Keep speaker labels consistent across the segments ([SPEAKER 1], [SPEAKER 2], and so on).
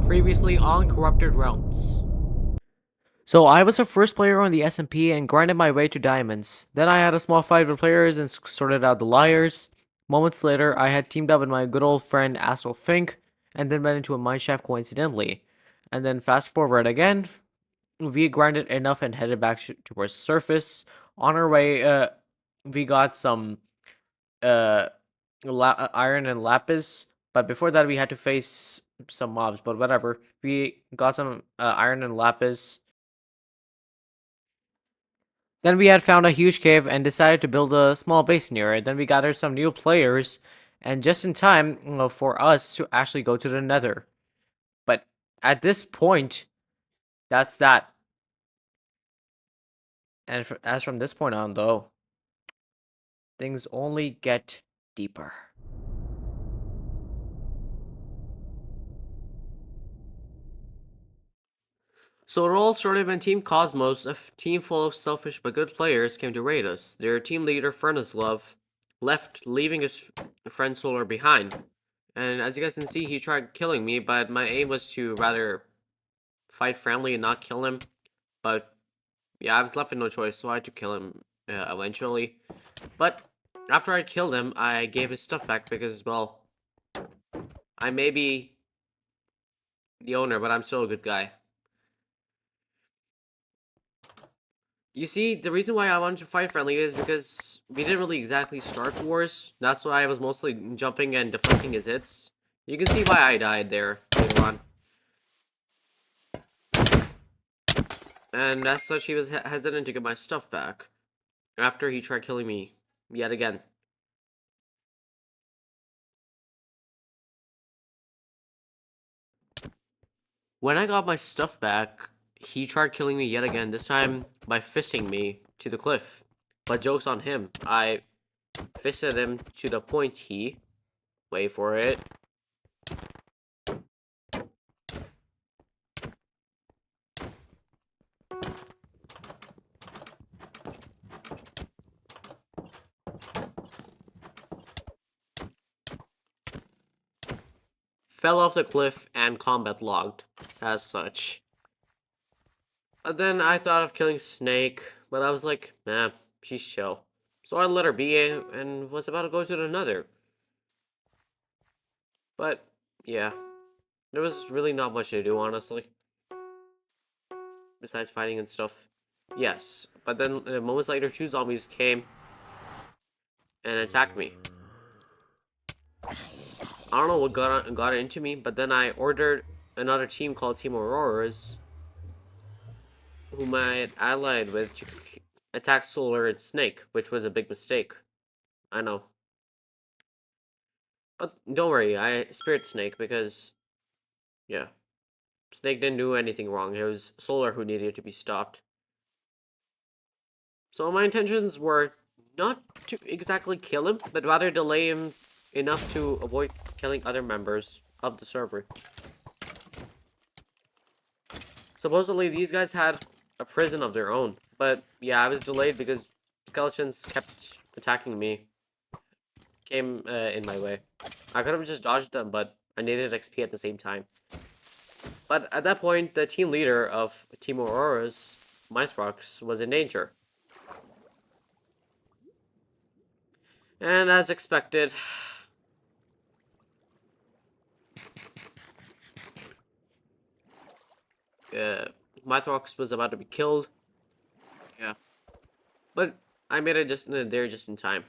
[SPEAKER 1] Previously on Corrupted Realms. So I was the first player on the SMP and grinded my way to diamonds. Then I had a small fight with players and sorted out the liars. Moments later, I had teamed up with my good old friend Astral Fink, and then went into a mineshaft coincidentally. And then fast forward again, we grinded enough and headed back towards surface. On our way, we got some uh, iron and lapis, but before that we had to face some mobs. But whatever, we got some iron and lapis. Then we had found a huge cave and decided to build a small base near it. Then we gathered some new players, and just in time for us to actually go to the Nether. But at this point, that's that. And as from this point on, though, things only get deeper. So it all started when Team Cosmos, a team full of selfish but good players, came to raid us. Their team leader, Furnace Love, left, leaving his friend Solar behind. And as you guys can see, he tried killing me, but my aim was to rather fight friendly and not kill him. But yeah, I was left with no choice, so I had to kill him eventually. But after I killed him, I gave his stuff back because, well, I may be the owner, but I'm still a good guy. You see, the reason why I wanted to fight friendly is because we didn't really exactly start wars. That's why I was mostly jumping and deflecting his hits. You can see why I died there later on. And as such, he was hesitant to get my stuff back after he tried killing me yet again. When I got my stuff back, he tried killing me yet again, this time by fisting me to the cliff. But joke's on him. I fisted him to the point he, wait for it, fell off the cliff and combat logged as such. And then I thought of killing Snake, but I was like, nah, she's chill. So I let her be and was about to go to the Nether. But yeah, there was really not much to do, honestly. Besides fighting and stuff. Yes, but then moments later, 2 zombies came and attacked me. I don't know what got into me, but then I ordered another team called Team Auroras, whom I had allied with, to attack Solar and Snake, which was a big mistake. I know. But don't worry, I spared Snake because, yeah, Snake didn't do anything wrong. It was Solar who needed to be stopped. So my intentions were not to exactly kill him, but rather delay him enough to avoid killing other members of the server. Supposedly, these guys had a prison of their own, but yeah, I was delayed because skeletons kept attacking me. Came in my way. I could have just dodged them, but I needed XP at the same time. But at that point, the team leader of Team Aurora's, Mythrox, was in danger. And as expected, Mythrox was about to be killed. Yeah. But I made it just there just in time.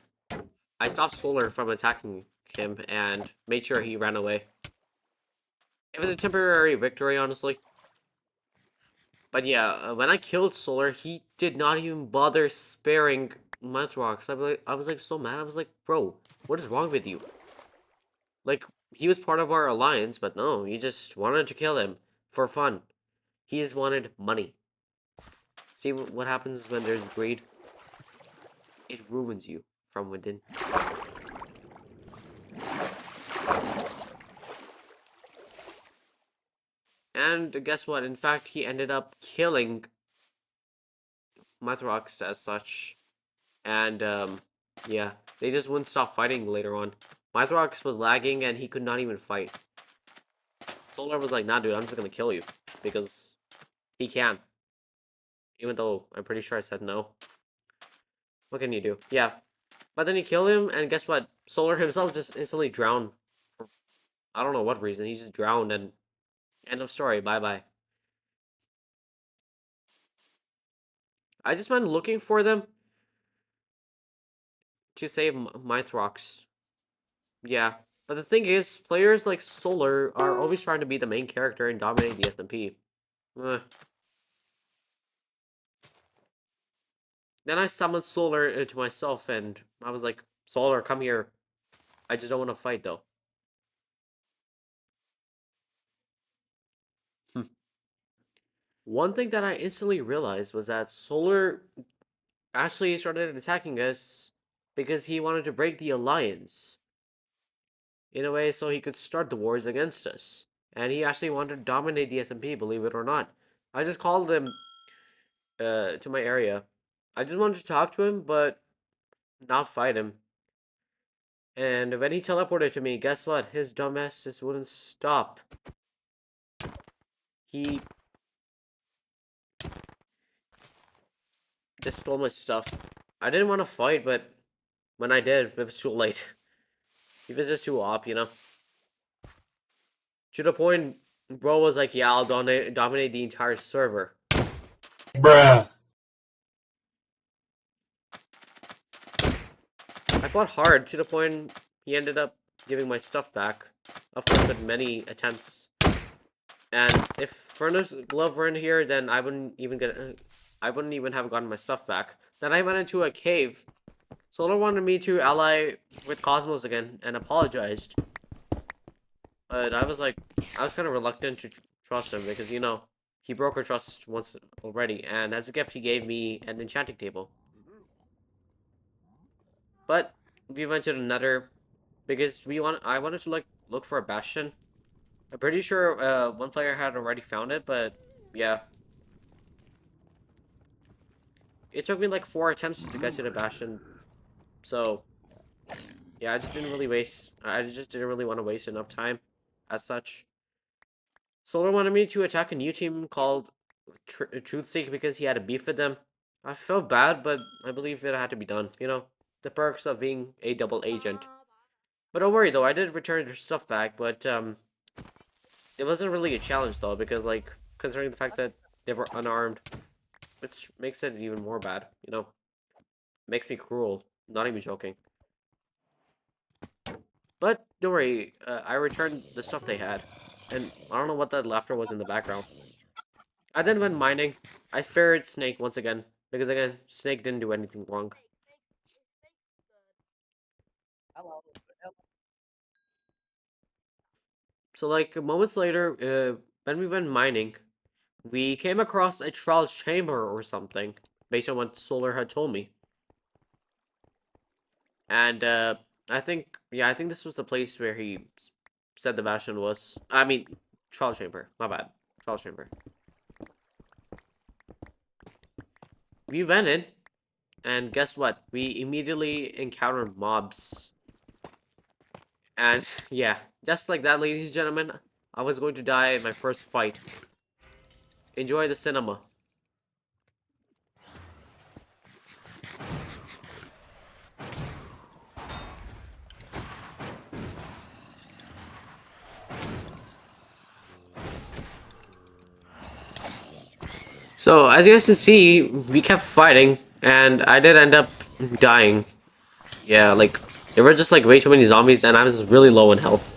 [SPEAKER 1] I stopped Solar from attacking him and made sure he ran away. It was a temporary victory, honestly. But yeah, when I killed Solar, he did not even bother sparing Mythrox. I was like so mad. I was like, bro, what is wrong with you? Like, he was part of our alliance, but no, you just wanted to kill him for fun. He just wanted money. See what happens when there's greed? It ruins you from within. And guess what? In fact, he ended up killing Mythrox as such. And, yeah, they just wouldn't stop fighting later on. Mythrox was lagging and he could not even fight. Solar was like, nah, dude, I'm just gonna kill you. Because he can. Even though I'm pretty sure I said no. What can you do? Yeah. But then you kill him, and guess what? Solar himself just instantly drowned. I don't know what reason. He just drowned, and end of story. Bye-bye. I just went looking for them to save Mythrox. Yeah. But the thing is, players like Solar are always trying to be the main character and dominate the SMP. Then I summoned Solar to myself, and I was like, Solar, come here. I just don't want to fight, though. One thing that I instantly realized was that Solar actually started attacking us because he wanted to break the alliance. In a way, so he could start the wars against us. And he actually wanted to dominate the SMP, believe it or not. I just called him to my area. I didn't want to talk to him, but not fight him. And when he teleported to me, guess what? His dumbass just wouldn't stop. He just stole my stuff. I didn't want to fight, but when I did, it was too late. He was just too op, you know? To the point, bro was like, yeah, I'll dominate the entire server.
[SPEAKER 2] Bruh.
[SPEAKER 1] I fought hard to the point he ended up giving my stuff back. Of course, with many attempts. And if Furnace Glove were in here, then I wouldn't even have gotten my stuff back. Then I went into a cave. Solar wanted me to ally with Cosmos again and apologized. But I was kind of reluctant to trust him because, you know, he broke our trust once already. And as a gift, he gave me an enchanting table. But we went to the Nether because I wanted to look for a bastion. I'm pretty sure one player had already found it, but yeah. It took me like 4 attempts to get to the bastion. So yeah, I just didn't really want to waste enough time as such. Solar wanted me to attack a new team called Truthseek because he had a beef with them. I felt bad, but I believe it had to be done, you know? The perks of being a double agent. But don't worry though, I did return their stuff back, but it wasn't really a challenge though, because like considering the fact that they were unarmed, which makes it even more bad, you know? Makes me cruel. Not even joking. But don't worry, I returned the stuff they had. And I don't know what that laughter was in the background. I then went mining. I spared Snake once again. Because again, Snake didn't do anything wrong. So like moments later, when we went mining, we came across a trial chamber or something. Based on what Solar had told me. And I think this was the place where he said the bastion was. I mean, trial chamber. My bad. Trial chamber. We went in, and guess what? We immediately encountered mobs. And yeah, just like that, ladies and gentlemen, I was going to die in my first fight. Enjoy the cinema. So, as you guys can see, we kept fighting, and I did end up dying. Yeah, like, there were just, like, way too many zombies, and I was really low in health.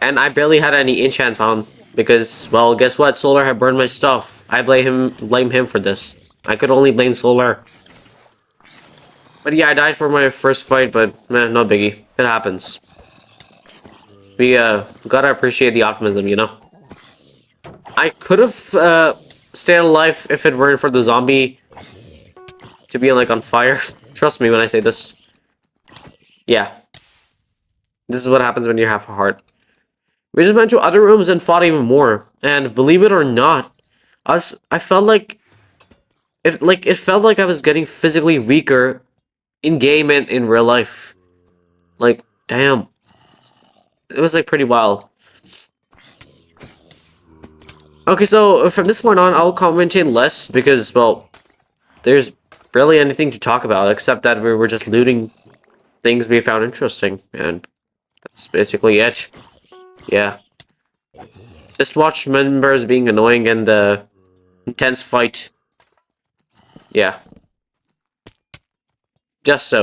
[SPEAKER 1] And I barely had any enchants on, because, well, guess what? Solar had burned my stuff. I blame him for this. I could only blame Solar. But yeah, I died for my first fight, but, man, no biggie. It happens. We, gotta appreciate the optimism, you know? I could have, stayed alive if it weren't for the zombie to be, like, on fire. Trust me when I say this. Yeah. This is what happens when you have a heart. We just went to other rooms and fought even more. And believe it or not, I felt like it felt like I was getting physically weaker in game and in real life. Like, damn. It was like pretty wild. Okay, so from this point on, I'll commentate less because, well, there's barely anything to talk about except that we were just looting things we found interesting, and that's basically it. Yeah. Just watch members being annoying and the intense fight. Yeah. Just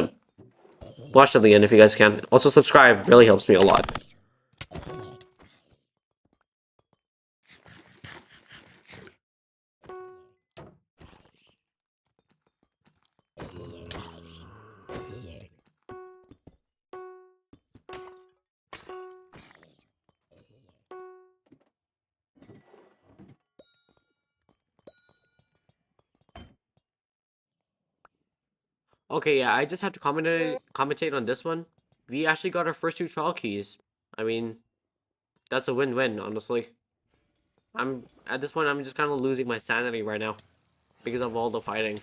[SPEAKER 1] watch till the end if you guys can. Also subscribe, really helps me a lot. Okay, yeah, I just have to commentate on this one. We actually got our first 2 trial keys. I mean, that's a win-win, honestly. At this point I'm just kind of losing my sanity right now because of all the fighting.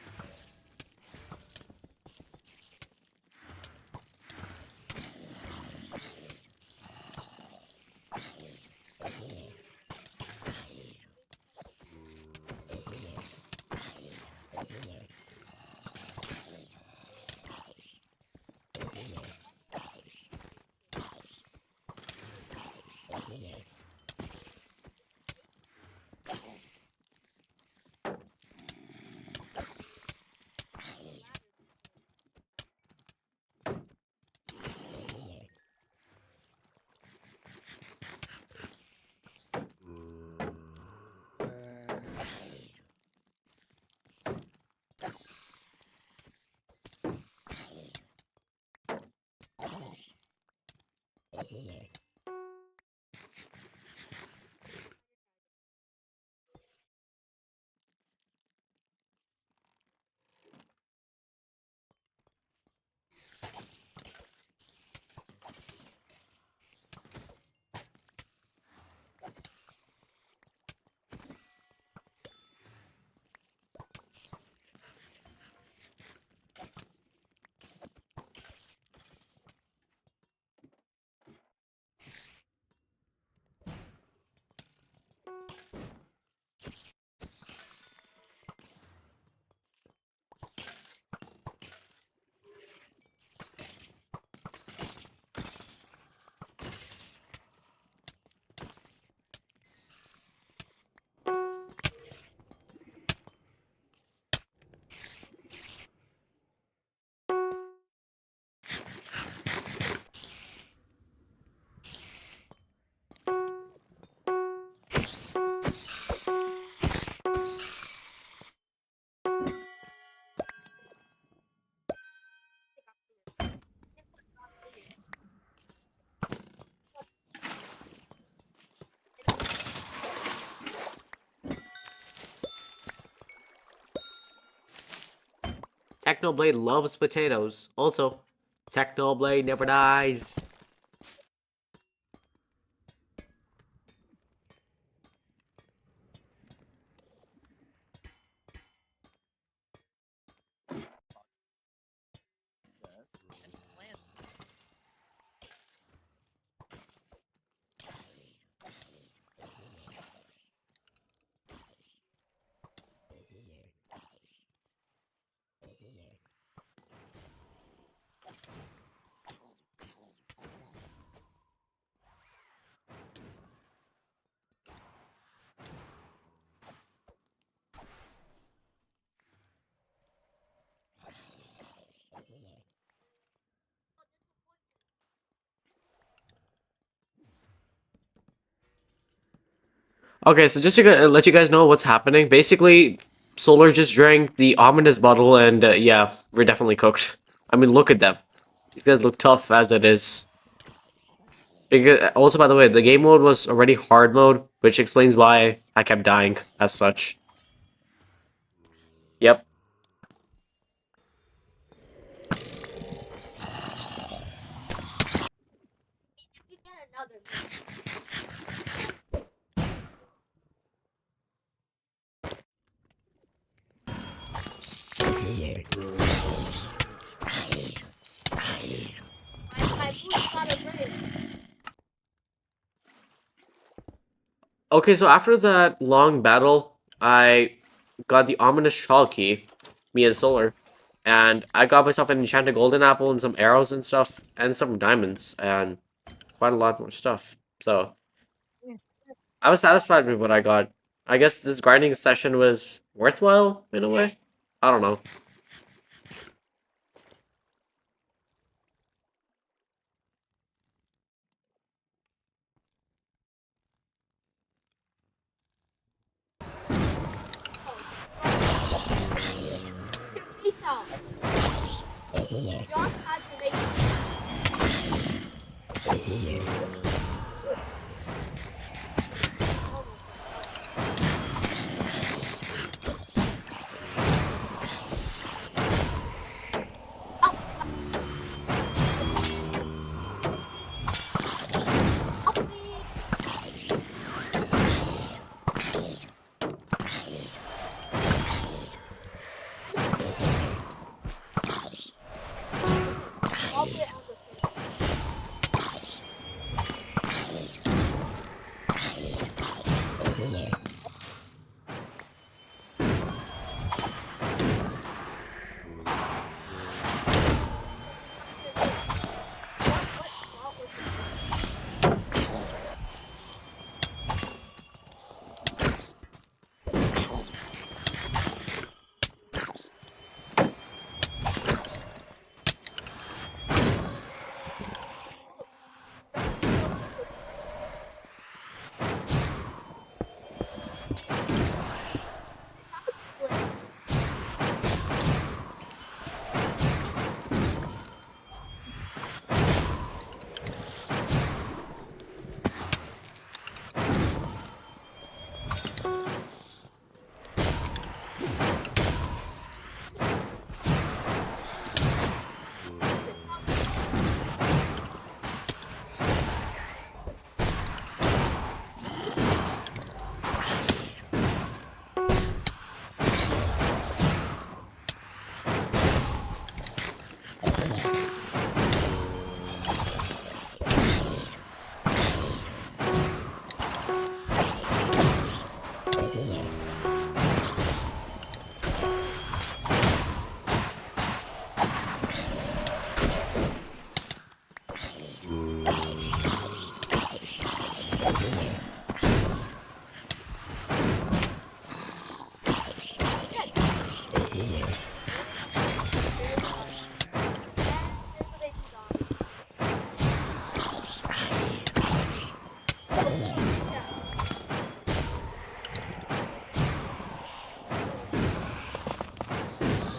[SPEAKER 1] Technoblade loves potatoes. Also, Technoblade never dies. Okay, so just to let you guys know what's happening, basically, Solar just drank the ominous bottle, and yeah, we're definitely cooked. I mean, look at them. These guys look tough as it is. Because, also, by the way, the game mode was already hard mode, which explains why I kept dying as such. Yep. Okay, so after that long battle, I got the ominous shawl key, me and Solar, and I got myself an enchanted golden apple and some arrows and stuff, and some diamonds, and quite a lot more stuff. So I was satisfied with what I got. I guess this grinding session was worthwhile in a way. I don't know.
[SPEAKER 3] Peace out. Josh had to make help me. I'll play on the server. What slot was it?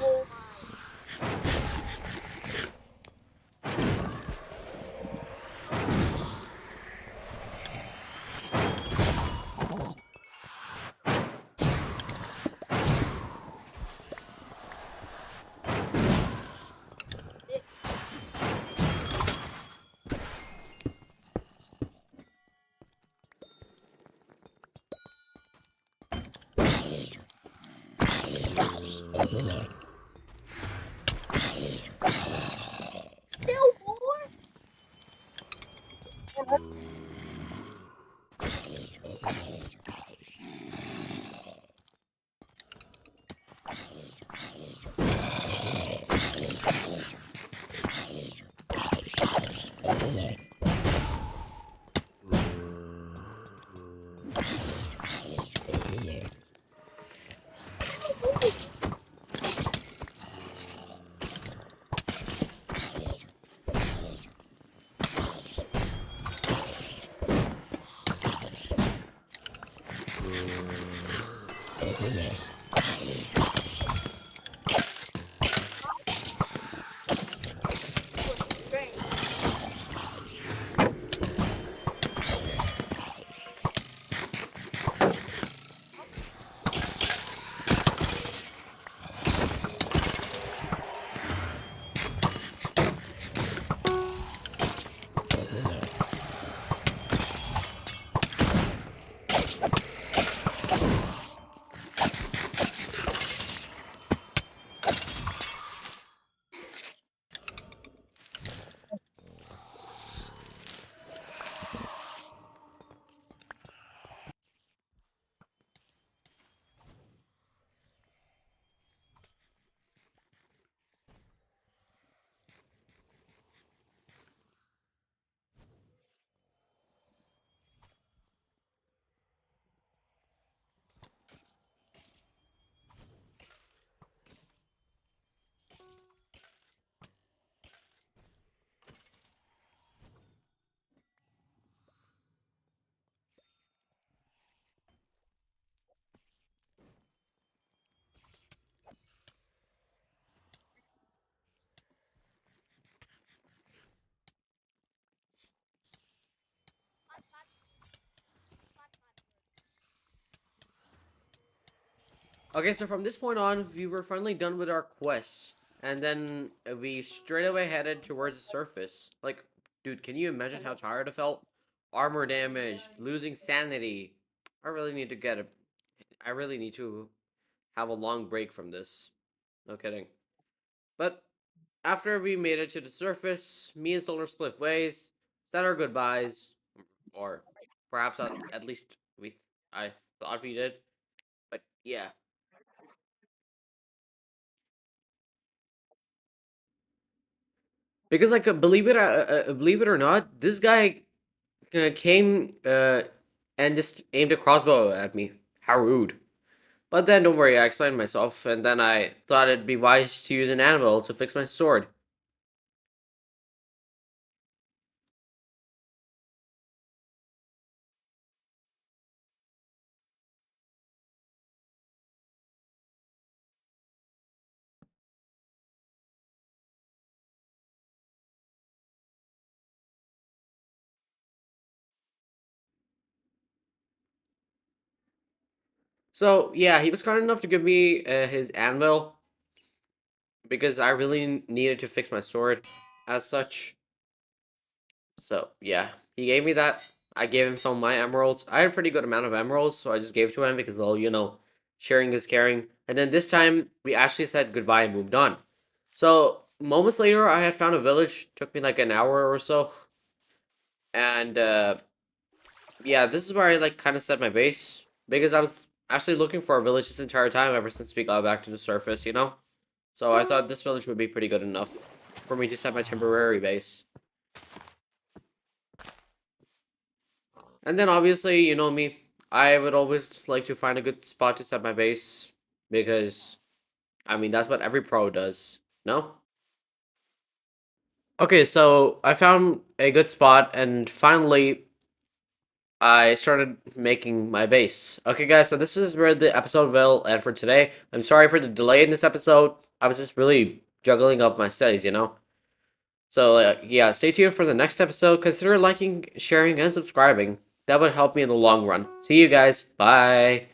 [SPEAKER 3] Oh my. Still more? Great.
[SPEAKER 1] Okay, so from this point on, we were finally done with our quest. And then we straight away headed towards the surface. Like, dude, can you imagine how tired I felt? Armor damaged, losing sanity. I really need to get a. I really need to have a long break from this. No kidding. But after we made it to the surface, me and Solar split ways, said our goodbyes, or perhaps at least I thought we did. But yeah, because like believe it or not, this guy came and just aimed a crossbow at me. How rude. But then don't worry, I explained myself, and then I thought it'd be wise to use an anvil to fix my sword. So yeah, he was kind enough to give me his anvil because I really needed to fix my sword as such. So yeah, he gave me that. I gave him some of my emeralds. I had a pretty good amount of emeralds, so I just gave to him because, well, sharing is caring. And then this time, we actually said goodbye and moved on. So moments later, I had found a village. Took me like an hour or so. And yeah, this is where I like kind of set my base because I was actually looking for a village this entire time ever since we got back to the surface, you know? So I thought this village would be pretty good enough for me to set my temporary base. And then obviously, you know me, I would always like to find a good spot to set my base because I mean that's what every pro does. No? Okay, so I found a good spot and finally I started making my base. Okay guys, so this is where the episode will end for today. I'm sorry for the delay in this episode. I was just really juggling up my studies, you know? So yeah, stay tuned for the next episode. Consider liking, sharing, and subscribing. That would help me in the long run. See you guys. Bye.